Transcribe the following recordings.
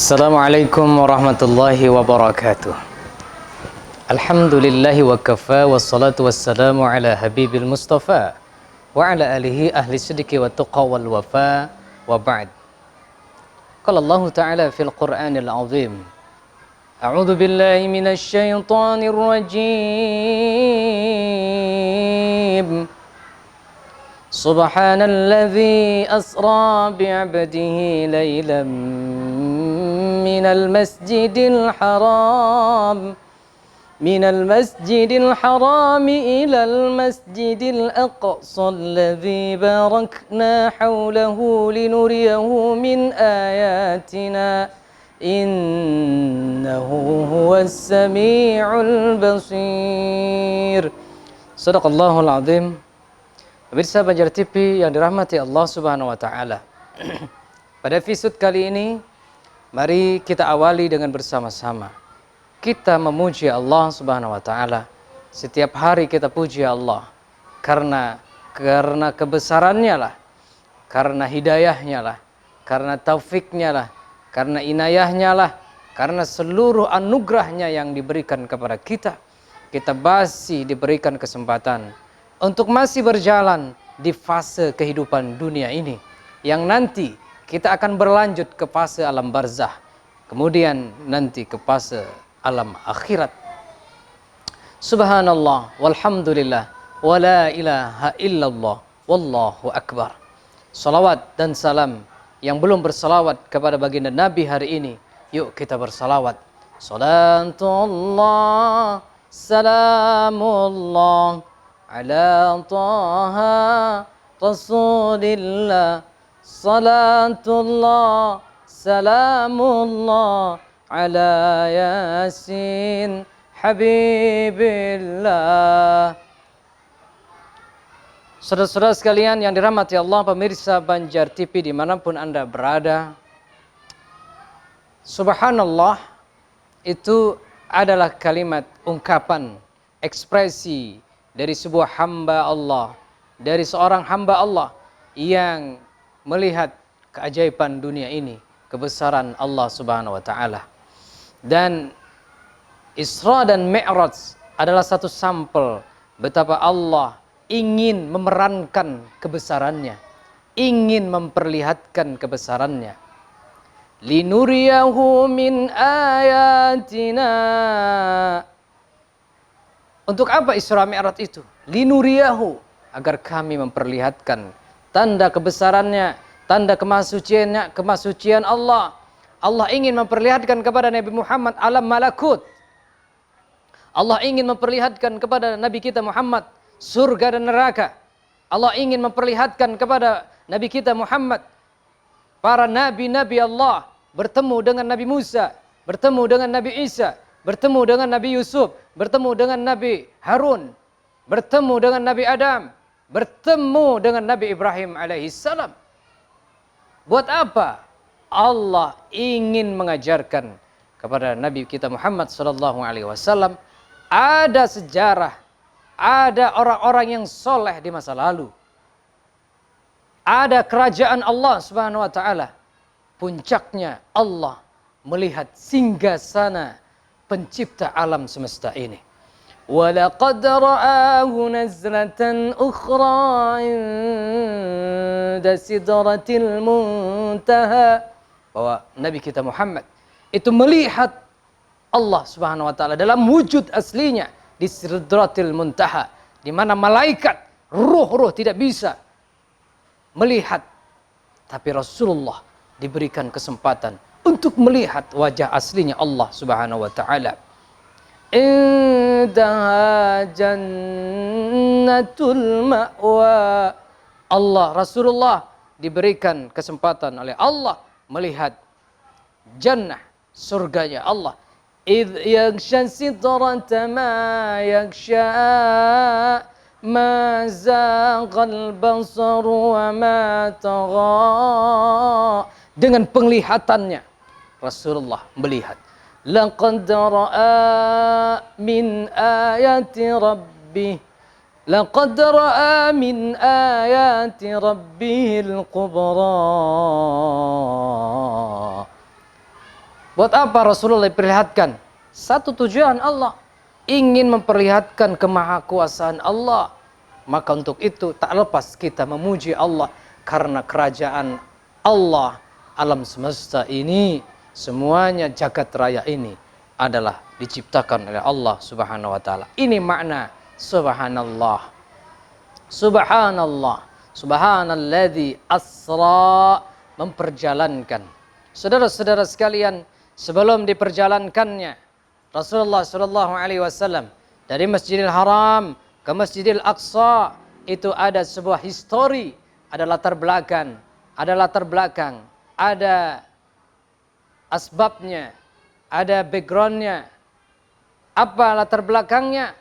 Assalamualaikum warahmatullahi wabarakatuh. Alhamdulillahi wa kafa wassalatu wassalamu ala habibil mustafa wa ala alihi ahli sidqi wa tuqa wal wafa wa ba'd. Qala Allah ta'ala fil Qur'anil azim. A'udzu billahi minasy syaithanir rajim. Subhanalladzi asra bi'abdihi laylan minal masjidil haram ilal masjidil aqsa alladzi barakna hawlahu linuriyahu min ayatina innahu huwas sami'ul basir. Shadaqallahul azim. Pemirsa Banjar TV yang dirahmati Allah Subhanahu wa taala. Pada episode kali ini, mari kita awali dengan bersama-sama. Kita memuji Allah Subhanahu wa taala. Setiap hari kita puji Allah karena kebesarannya lah, karena hidayahnya lah, karena taufiknya lah, karena inayahnya lah, karena seluruh anugerahnya yang diberikan kepada kita. Kita masih diberikan kesempatan untuk masih berjalan di fase kehidupan dunia ini, yang nanti kita akan berlanjut ke fase alam barzah, kemudian nanti ke fase alam akhirat. Subhanallah walhamdulillah wa la ilaha illallah wallahu akbar. Salawat dan salam yang belum bersalawat kepada baginda Nabi hari ini, yuk kita bersalawat. Salatullah salamullah ala taha rasulillah, salatullah salamullah ala yasin habibillah. Saudara-saudara sekalian yang dirahmati Allah, pemirsa Banjar TV dimanapun Anda berada, subhanallah itu adalah kalimat ungkapan, ekspresi dari sebuah hamba Allah, dari seorang hamba Allah yang melihat keajaiban dunia ini, kebesaran Allah Subhanahu wa taala. Dan Isra dan Mi'raj adalah satu sampel betapa Allah ingin memerankan kebesarannya, ingin memperlihatkan kebesarannya. Linuriyahu min ayatina. Untuk apa Isra Mi'raj itu? Linuriyahu, agar kami memperlihatkan tanda kebesarannya, tanda kemasucian Allah. Allah ingin memperlihatkan kepada Nabi Muhammad alam malakut. Allah ingin memperlihatkan kepada Nabi kita Muhammad surga dan neraka. Allah ingin memperlihatkan kepada Nabi kita Muhammad para nabi-nabi Allah bertemu dengan Nabi Musa, bertemu dengan Nabi Isa, bertemu dengan Nabi Yusuf, bertemu dengan Nabi Harun, bertemu dengan Nabi Adam, bertemu dengan Nabi Ibrahim alaihissalam. Buat apa? Allah ingin mengajarkan kepada Nabi kita Muhammad sallallahu alaihi wasallam ada sejarah, ada orang-orang yang soleh di masa lalu. Ada kerajaan Allah Subhanahu wa taala. Puncaknya Allah melihat singgasana pencipta alam semesta ini. وَلَقَدْ رَآهُ نَزْلَةً أُخْرَى عِنْدَ سِدْرَةِ الْمُنْتَهَى. Bahwa Nabi kita Muhammad itu melihat Allah Subhanahu wa taala dalam wujud aslinya di Sidratil Muntaha, di mana malaikat, ruh-ruh tidak bisa melihat, tapi Rasulullah diberikan kesempatan untuk melihat wajah aslinya Allah Subhanahu wa taala. Indaha jannatul ma'wa. Allah, Rasulullah diberikan kesempatan oleh Allah melihat jannah, surganya Allah. Idh yaghsha sidrata ma yaghsha ma zaghal basar wa ma tagha. Dengan penglihatannya Rasulullah melihat. Laqad ra'a min ayati rabbih. Laqad ra'a min ayati rabbihil kubra. Buat apa Rasulullah diperlihatkan? Satu tujuan Allah, ingin memperlihatkan kemahakuasaan Allah. Maka untuk itu tak lepas kita memuji Allah, karena kerajaan Allah alam semesta ini, semuanya jagat raya ini adalah diciptakan oleh Allah Subhanahu wa taala. Ini makna subhanallah. Subhanallah. Subhanalladzi asra, memperjalankan. Saudara-saudara sekalian, sebelum diperjalankannya Rasulullah sallallahu alaihi wasallam dari Masjidil Haram ke Masjidil Aqsa, itu ada sebuah histori, ada latar belakang, ada asbabnya, ada backgroundnya. Apa latar belakangnya?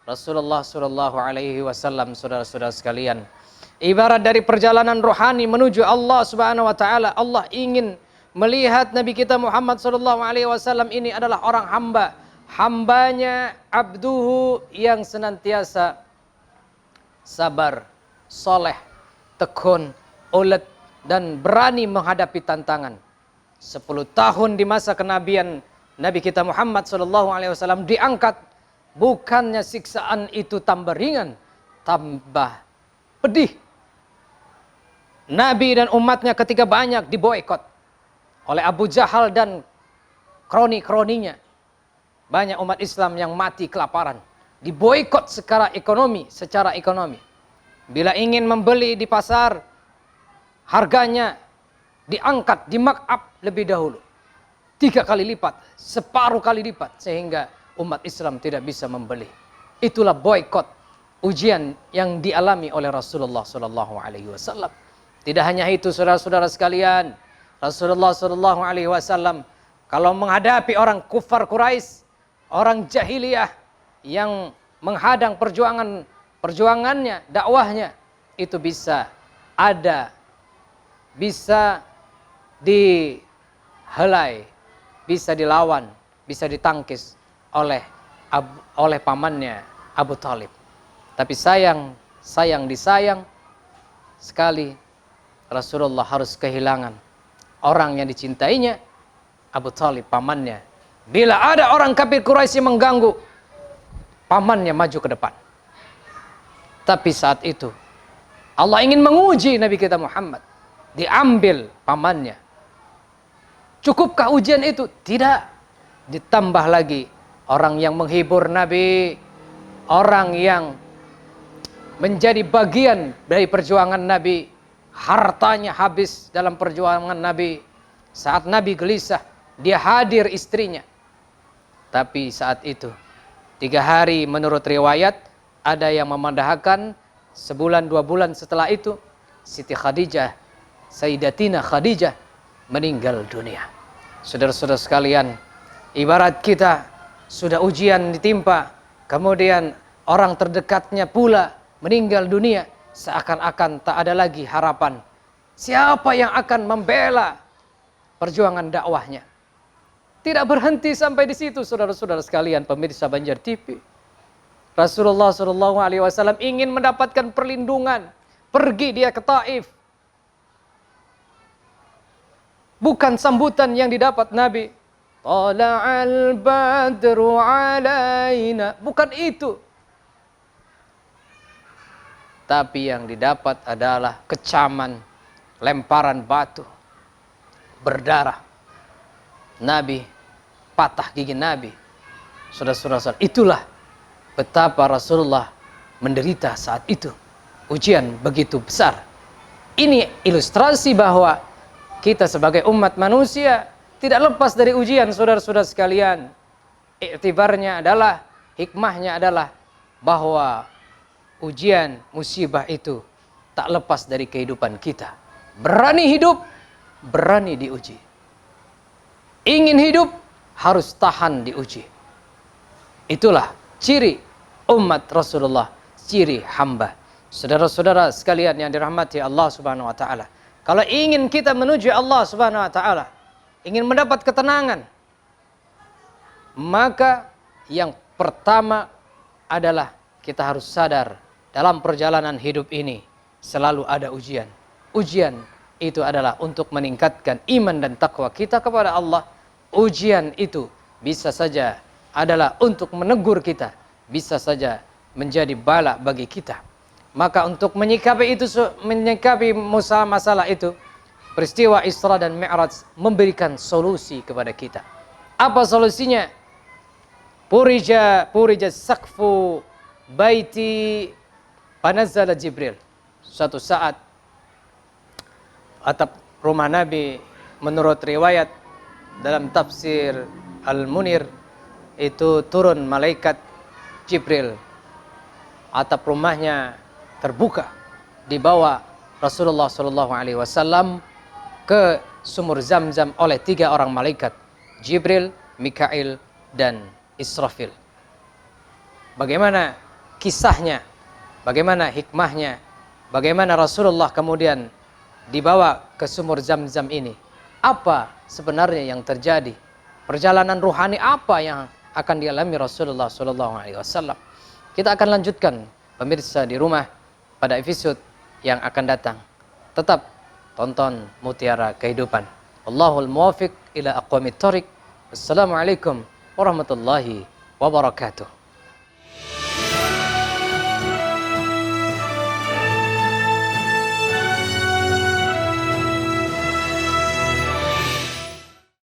Rasulullah sallallahu alaihi wasallam, saudara-saudara sekalian, ibarat dari perjalanan rohani menuju Allah Subhanahu wa taala. Allah ingin melihat Nabi kita Muhammad sallallahu alaihi wasallam ini adalah orang hambanya, abduhu, yang senantiasa sabar, soleh, tekun, ulet, dan berani menghadapi tantangan. 10 tahun di masa kenabian Nabi kita Muhammad sallallahu alaihi wasallam diangkat, bukannya siksaan itu tambah ringan, tambah pedih. Nabi dan umatnya ketika banyak diboikot oleh Abu Jahal dan kroni-kroninya. Banyak umat Islam yang mati kelaparan, diboikot secara ekonomi. Bila ingin membeli di pasar, harganya diangkat, di-markup lebih dahulu, 3 kali lipat, separuh kali lipat, sehingga umat Islam tidak bisa membeli. Itulah boikot, ujian yang dialami oleh Rasulullah sallallahu alaihi wasallam. Tidak hanya itu, saudara-saudara sekalian, Rasulullah sallallahu alaihi wasallam kalau menghadapi orang kufar Quraisy, orang jahiliyah yang menghadang perjuangannya, dakwahnya, itu bisa dihelai, bisa dilawan, bisa ditangkis oleh pamannya Abu Talib. Tapi sayang sekali Rasulullah harus kehilangan orang yang dicintainya, Abu Talib, pamannya. Bila ada orang kafir Quraisy yang mengganggu, pamannya maju ke depan. Tapi saat itu Allah ingin menguji Nabi kita Muhammad, diambil pamannya. Cukupkah ujian itu? Tidak. Ditambah lagi orang yang menghibur Nabi, orang yang menjadi bagian dari perjuangan Nabi, hartanya habis dalam perjuangan Nabi. Saat Nabi gelisah, dia hadir istrinya. Tapi saat itu 3 hari menurut riwayat, ada yang memandahkan sebulan 2 bulan setelah itu, Siti Khadijah, Sayyidatina Khadijah meninggal dunia. Saudara-saudara sekalian, ibarat kita sudah ujian ditimpa, kemudian orang terdekatnya pula meninggal dunia, seakan-akan tak ada lagi harapan. Siapa yang akan membela perjuangan dakwahnya? Tidak berhenti sampai di situ, saudara-saudara sekalian, pemirsa Banjar TV. Rasulullah sallallahu alaihi wasallam ingin mendapatkan perlindungan. Pergi dia ke Taif. Bukan sambutan yang didapat Nabi, Tala'al badru alaina, bukan itu. Tapi yang didapat adalah kecaman, lemparan batu, berdarah. Nabi, patah gigi Nabi. Saudara-saudara, itulah betapa Rasulullah menderita saat itu. Ujian begitu besar. Ini ilustrasi bahwa kita sebagai umat manusia tidak lepas dari ujian, saudara-saudara sekalian. Iktibarnya adalah, hikmahnya adalah bahwa ujian, musibah itu tak lepas dari kehidupan kita. Berani hidup, berani diuji. Ingin hidup, harus tahan diuji. Itulah ciri umat Rasulullah, ciri hamba. Saudara-saudara sekalian yang dirahmati Allah Subhanahu wa taala, kalau ingin kita menuju Allah Subhanahu wa taala, ingin mendapat ketenangan, maka yang pertama adalah kita harus sadar dalam perjalanan hidup ini selalu ada ujian. Ujian itu adalah untuk meningkatkan iman dan takwa kita kepada Allah, ujian itu bisa saja adalah untuk menegur kita, bisa saja menjadi bala bagi kita. Maka untuk menyikapi masalah itu, peristiwa Isra dan Mi'raj memberikan solusi kepada kita. Apa solusinya? Purija saqfu baiti panazala Jibril. Suatu saat atap rumah Nabi menurut riwayat dalam tafsir Al-Munir itu turun malaikat Jibril. Atap rumahnya terbuka, dibawa Rasulullah SAW ke sumur Zam-Zam oleh 3 orang malaikat, Jibril, Mikail, dan Israfil. Bagaimana kisahnya? Bagaimana hikmahnya? Bagaimana Rasulullah kemudian dibawa ke sumur Zam-Zam ini? Apa sebenarnya yang terjadi? Perjalanan ruhani apa yang akan dialami Rasulullah SAW? Kita akan lanjutkan, pemirsa di rumah, pada episode yang akan datang. Tetap tonton Mutiara Kehidupan. Allahul muwafiq ila aqwamit thoriq. Assalamualaikum warahmatullahi wabarakatuh.